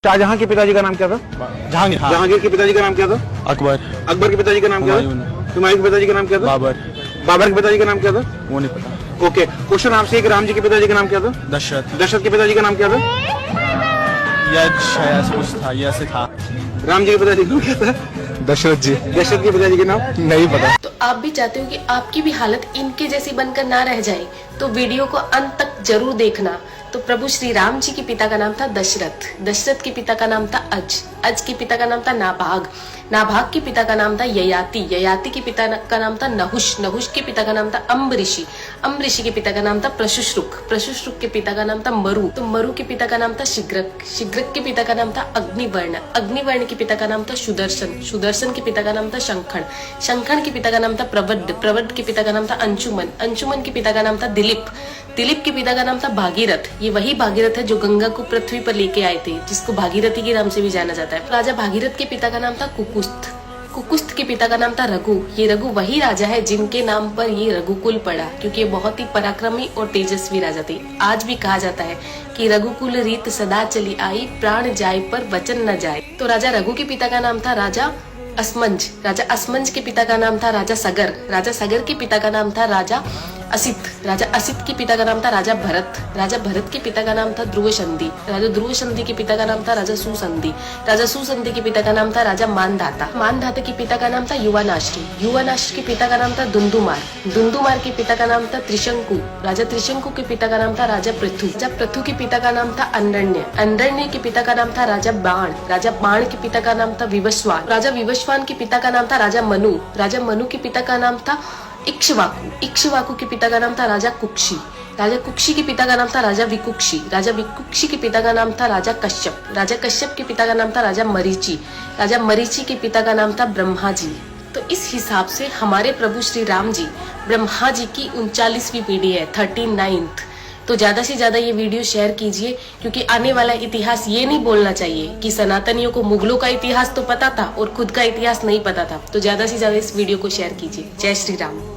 शाहजहां के पिताजी का नाम क्या था? जहांगीर। हाँ। जहांगीर के पिताजी का नाम क्या था? अकबर। अकबर के पिताजी का नाम क्या था? हुमायूं के पिताजी का नाम क्या था? बाबर। बाबर के पिताजी का नाम क्या था? वो नहीं पता। ओके, क्वेश्चन आपसे एक, राम जी के पिताजी का नाम क्या था? दशरथ। दशरथ के पिताजी का नाम क्या था? यश ऐसा कुछ था, यश था। राम जी के पिताजी का नाम क्या था? दशरथ जी। दशरथ के पिताजी का नाम नहीं पता। तो आप भी चाहते हो कि आपकी भी हालत इनके जैसी बनकर ना रह जाए, तो वीडियो को अंत तक जरूर देखना। तो प्रभु श्री राम जी के पिता का नाम था दशरथ, दशरथ के पिता का नाम था अज के पिता का नाम था नाभाग, नाभाग के पिता का नाम था ययाति, ययाति के पिता का नाम था नहुष, नहुष के पिता का नाम था अम्बऋषि, अम्बऋषि के पिता का नाम था प्रशुश्रुक, प्रशुश्रुक के पिता का नाम था मरु, तो मरु के पिता का नाम था शिग्रक, शिग्रक के पिता का नाम था अग्निवर्ण, अग्निवर्ण के पिता का नाम था सुदर्शन, सुदर्शन के पिता का नाम था शंखण, शंखण के पिता का नाम था प्रवड, प्रवड के पिता का नाम था अंशुमन, अंशुमन के पिता का नाम था दिलीप, दिलीप के पिता का नाम था भागीरथ, ये वही भागीरथ है जो गंगा को पृथ्वी पर लेके आए थे, जिसको भागीरथी के नाम से भी जाना जाता है। राजा भागीरथ के पिता का नाम था कुकुस्थ, कुकुस्थ के पिता का नाम था रघु, ये रघु वही राजा है जिनके नाम पर ये रघुकुल पड़ा, क्योंकि ये बहुत ही पराक्रमी और तेजस्वी राजा थे। आज भी कहा जाता है कि रघुकुल रीत सदा चली आई, प्राण जाए पर वचन न जाए। तो राजा रघु के पिता का नाम था राजा असमंज, राजा असमंज के पिता का नाम था राजा सगर, राजा सगर के पिता का नाम था राजा असित, राजा असित के पिता का नाम था राजा भरत, राजा भरत के पिता का नाम था ध्रुव संधि, राजा ध्रुव संधि के पिता का नाम था राजा सुसंधि, राजा सुसंधि के पिता का नाम था राजा मानधाता, मानधाता के पिता का नाम था युवानाश्री, युवानाश्री के पिता का नाम था दुंदुमार, दुंदुमार के पिता का नाम था त्रिशंकु, राजा त्रिशंकु के पिता का नाम था राजा पृथु, राजा पृथु के पिता का नाम था अंडरण्य, अंडरण्य के पिता का नाम था राजा बाण, राजा बाण के पिता का नाम था विवस्वान, राजा विवस्वान के पिता का नाम था राजा मनु, राजा मनु के पिता का नाम था इक्ष्वाकु, इक्ष्वाकु के पिता का नाम था राजा कुक्षी, राजा कुक्षी के पिता का नाम था राजा विकुक्षी, राजा विकुक्षी के पिता का नाम था राजा कश्यप, राजा कश्यप के पिता का नाम था राजा मरीचि, राजा मरीचि के पिता का नाम था ब्रह्मा जी। तो इस हिसाब से हमारे प्रभु श्री राम जी ब्रह्मा जी की 39वीं पीढ़ी है, 39th। तो ज्यादा से ज्यादा ये वीडियो शेयर कीजिए, क्योंकि आने वाला इतिहास ये नहीं बोलना चाहिए कि सनातनियों को मुगलों का इतिहास तो पता था और खुद का इतिहास नहीं पता था। तो ज्यादा से ज्यादा इस वीडियो को शेयर कीजिए। जय श्री राम।